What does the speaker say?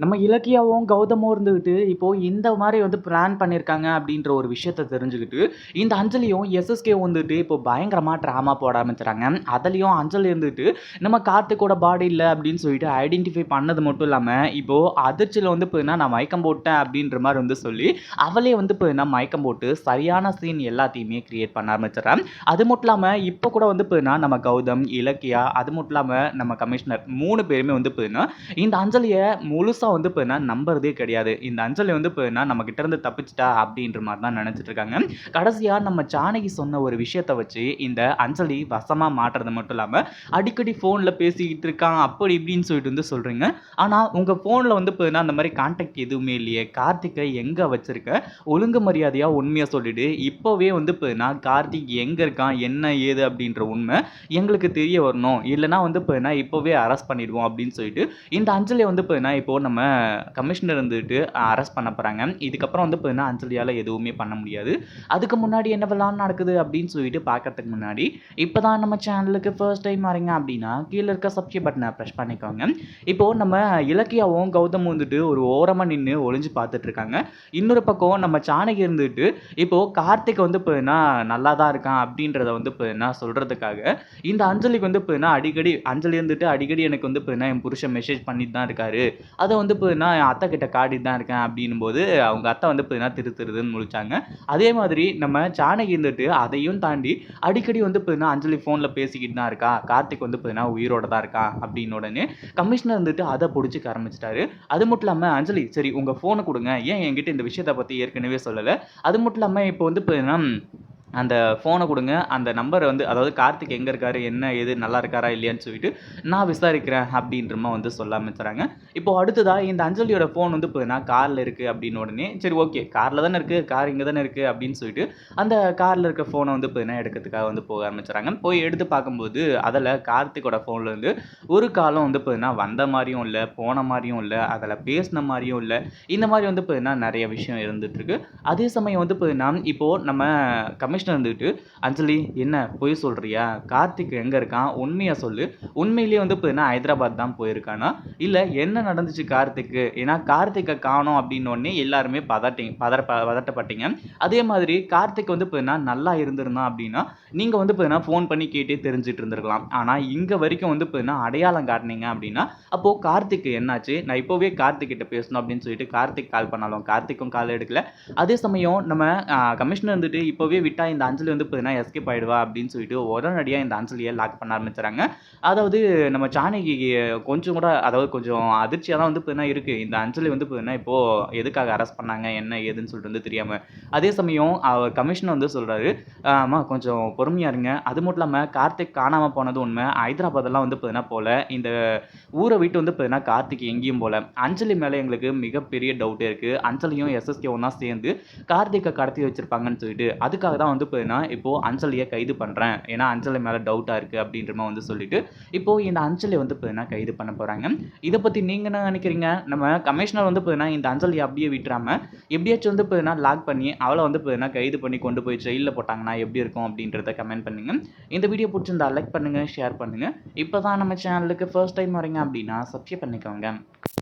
நம்ம இலக்கியாவும், கௌதமும் இருந்துகிட்டு, இப்போ இந்த மாரி பிளான் பண்ணியிருக்காங்க அப்படின்ற ஒரு விஷயத்த தெரிஞ்சுக்கிட்டு, இந்த அஞ்சலியும், எஸ்எஸ்கே வந்துட்டு இப்போ பயங்கரமா ட்ராமா போட ஆரம்பிச்சுறாங்க. அதுலயும் அஞ்சலி இருந்துட்டு, நம்ம கார்த்திக்கோட பாடி இல்ல அப்படின்னு சொல்லிட்டு ஐடென்டிஃபை பண்ணது மட்டும் இல்லாம, இப்போ அதிர்ச்சியில பார்த்தீங்கன்னா, நான் மயக்கம் போட்டேன் அப்படின்ற மாரி சொல்லி, அவளே பார்த்தீங்கன்னா மயக்கம் போட்டு, சரியான சீன் எல்லாத்தையுமே கிரியேட் பண்ண ஆரம்பிச்சுர்றா. அது மட்டும் இல்லாம, இப்போ கூட பார்த்தீங்கன்னா, நம்ம கௌதம், இலக்கியா, அது மட்டும் இல்லாம நம்ம கமிஷனர் 3 பேருமே பார்த்தீங்கன்னா, இந்த அஞ்சலிய முழுசா பார்த்தீங்கன்னா நம்புறதே கிடையாது. இந்த அஞ்சலி பார்த்தீங்கன்னா நம்ம கிட்ட இருந்து தப்பிச்சிட்டா அப்படின்ற மாரி தான் நெனச்சிட்டு இருக்காங்க. கடைசியா நம்ம ஜானகி சொன்ன ஒரு விஷயத்த வச்சு இந்த அஞ்சலி வசமா மாட்டுறது மட்டும் இல்லாம, அடிக்கடி ஃபோன்ல பேசிக்கிட்டு இருக்கான் அப்படி இப்படின்னு சொல்லிட்டு சொல்றீங்க. ஆனா உங்க ஃபோன்ல பார்த்தீங்கன்னா அந்த மாரி கான்டாக்ட் எதுவுமே இல்லையே. கார்த்திக்க எங்க வச்சிருக்க? ஒழுங்கு மரியாதையா உண்மைய சொல்லிடு. இப்பவே பார்த்தீங்கன்னா கார்த்திக் எங்க இருக்கான்? என்ன ஏது அப்படின்ற உண்மை எங்களுக்கு தெரிய வரணும். இல்லன்னா பார்த்தீங்கன்னா இப்பவே அரெஸ்ட் பண்ணிடுவோம் அப்படின்னு சொல்லிட்டு இந்த அஞ்சலிய பார்த்தீங்கன்னா இப்போ நம்ம கமிஷனர் அரெஸ்ட் பண்ண போறாங்க. இதுக்கப்புறம் பார்த்தீங்கன்னா அஞ்சலியால எதுவுமே பண்ண முடியாது. அதுக்கு முன்னாடி என்னவெல்லாம் நடக்குது அப்படின்னு சொல்லிட்டு பார்க்கறதுக்கு முன்னாடி, இப்பதான் நம்ம சேனலுக்கு ஃபர்ஸ்ட் டைம் வரீங்க அப்படின்னா, கீழ இருக்க சப்ஸ்கிரைப் பட்டன பிரஸ் பண்ணிக்கோங்க. இப்போ நம்ம இலக்கியாவும், கௌதமும் ஒரு ஓரமா நின்னு ஒளிஞ்சு பார்த்துட்டு இருக்காங்க. இன்னொரு பக்கம் நம்ம ஜானகி இப்போ கார்த்திக் பார்த்தீங்கன்னா நல்லா தான் இருக்கான் அப்படின்றத பார்த்தீங்கன்னா சொல்றதுக்காக, இந்த அஞ்சலிக்கு பார்த்தீங்கன்னா அடிக்கடி அஞ்சலி அடிக்கடி எனக்கு பார்த்தீங்கன்னா என் புருஷன் மெசேஜ் பண்ணிட்டு தான் இருக்காரு. அத பார்த்தீங்கன்னா என் அத்தை கிட்ட காட்டிட்டு தான் இருக்கேன் அப்படின்னும்போது, அவங்க அத்தை பார்த்தீங்கன்னா திரு திருன்னு முழிச்சாங்க. அதே மாதிரி நம்ம ஜானகி அதையும் தாண்டி அடிக்கடி பார்த்தீங்கன்னா அஞ்சலி ஃபோன்ல பேசிக்கிட்டு தான் இருக்கா. கார்த்திக் பார்த்தீங்கன்னா உயிரோட தான் இருக்கான் அப்படின்னு உடனே கமிஷனர் அத புடிச்சுக்க ஆரம்பிச்சுட்டாரு. அது மட்டும் இல்லாம அஞ்சலி சரி உங்க ஃபோன குடுங்க. ஏன் என்கிட்ட இந்த விஷயத்த பத்தி ஏற்கனவே சொல்லல? அது மட்டும் இல்லாம இப்போ பார்த்தீங்கன்னா அந்த ஃபோன குடுங்க. அந்த நம்பர அதாவது கார்த்திக் எங்க இருக்காரு? என்ன ஏது? நல்லா இருக்காரா? இல்லையான்னு சொல்லிட்டு நான் விசாரிக்கிறேன் அப்படின்ற மாரி சொல்ல ஆரம்பிச்சுறாங்க. இப்போ அடுத்ததா இந்த அஞ்சலியோட ஃபோன் பார்த்தீங்கன்னா கார்ல இருக்கு அப்படின்னு உடனே, சரி ஓகே கார்ல தானே இருக்கு. கார் இங்க தானே இருக்கு அப்படின்னு சொல்லிட்டு அந்த கார்ல இருக்க ஃபோன பார்த்தீங்கன்னா எடுக்கிறதுக்காக போக ஆரம்பிச்சுறாங்க. போய் எடுத்து பார்க்கும்போது அதுல கார்த்திக்கோட ஃபோன்ல ஒரு காலும் பார்த்தீங்கன்னா வந்த மாரியும் இல்ல, போன மாரியும் இல்ல, அதுல பேசின மாரியும் இல்ல. இந்த மாரி பார்த்தீங்கன்னா நெறைய விஷயம் இருந்துட்டு இருக்கு. அதே சமயம் பார்த்தீங்கன்னா, இப்போ நம்ம கமிஷனர் அஞ்சலி என்ன பொய் சொல்றியா? கார்த்திக் எங்க இருக்கான்? உண்மைய சொல்லு. உண்மையிலேயே பார்த்தீங்கன்னா ஹைதராபாத் தான் போயிருக்கானா? இல்ல என்ன நடந்துச்சு கார்த்திக்கு? ஏன்னா கார்த்திக்க காணோம் அப்படின்னு உடனே எல்லாருமே பதட்டப்பட்டீங்க. அதே மாதிரி கார்த்திக் பார்த்தீங்கன்னா நல்லா இருந்திருந்தான் அப்படின்னா, நீங்க பார்த்தீங்கன்னா ஃபோன் பண்ணி கேட்டே தெரிஞ்சுட்டு இருந்திருக்கலாம். ஆனா இங்க வரைக்கும் பார்த்தீங்கன்னா அடையாளம் காட்டுனீங்க அப்படின்னா, அப்போ கார்த்திக் என்னாச்சு? நான் இப்பவே கார்த்திக் கிட்ட பேசணும் அப்படின்னு சொல்லிட்டு கார்த்திக் கால் பண்ணாலும் கார்த்திக்கும் கால் எடுக்கல. அதே சமயம் நம்ம கமிஷனர் இப்பவே விட்டா இந்த அஞ்சலி பார்த்தீங்கன்னா எஸ்கேப் ஆயிடுவா அப்படின்னு சொல்லிட்டு உடனடியா இந்த அஞ்சலிய லாக் பண்ண ஆரம்பிச்சுறாங்க. அதாவது நம்ம ஜானகி கொஞ்சம் கூட அதாவது கொஞ்சம் அதிர்ச்சியா தான் பார்த்தீங்கன்னா இருக்கு. இந்த அஞ்சலி பார்த்தீங்கன்னா இப்போ எதுக்காக அரெஸ்ட் பண்ணாங்க? என்ன ஏதுன்னு சொல்லிட்டு தெரியாம. அதே சமயம் கமிஷனர் சொல்றாரு, அம்மா கொஞ்சம் பொறுமையா இருங்க. அது மட்டும் இல்லாம கார்த்திக் காணாம போனது உண்மை. ஹைதராபாத்லாம் பார்த்தீங்கன்னா போல. இந்த ஊர விட்டு பார்த்தீங்கன்னா கார்த்திக் எங்கேயும் போல. அஞ்சலி மேல எங்களுக்கு மிகப்பெரிய டவுட்டே இருக்கு. அஞ்சலியும் எஸ்எஸ்கேவும் தான் சேர்ந்து கார்த்திக்க கடத்தி வச்சிருப்பாங்கன்னு சொல்லிட்டு, அதுக்காக தான் பார்த்தீங்கன்னா இப்போ அஞ்சலிய கைது பண்றேன். ஏன்னா அஞ்சலி மேல டவுட்டா இருக்கு அப்படின்ற மாரி சொல்லிட்டு, இப்போ இந்த அஞ்சலிய பார்த்தீங்கன்னா கைது பண்ண போறாங்க. இத பத்தி நீங்க என்ன நினைக்கிறீங்க? நம்ம கமிஷனர் பார்த்தீங்கன்னா இந்த அஞ்சலிய அப்படியே விட்டுறாம, எப்படியாச்சும் பார்த்தீங்கன்னா லாக் பண்ணி அவள பார்த்தீங்கன்னா கைது பண்ணி கொண்டு போய் ஜெயில்ல போட்டாங்கன்னா எப்படி இருக்கும் அப்படின்றத கமெண்ட் பண்ணுங்க. இந்த வீடியோ புடிச்சிருந்தா லைக் பண்ணுங்க, ஷேர் பண்ணுங்க. இப்பதான் நம்ம சேனலுக்கு ஃபர்ஸ்ட் டைம் வரீங்க அப்படின்னா சப்ஸ்கிரைப் பண்ணிக்கோங்க.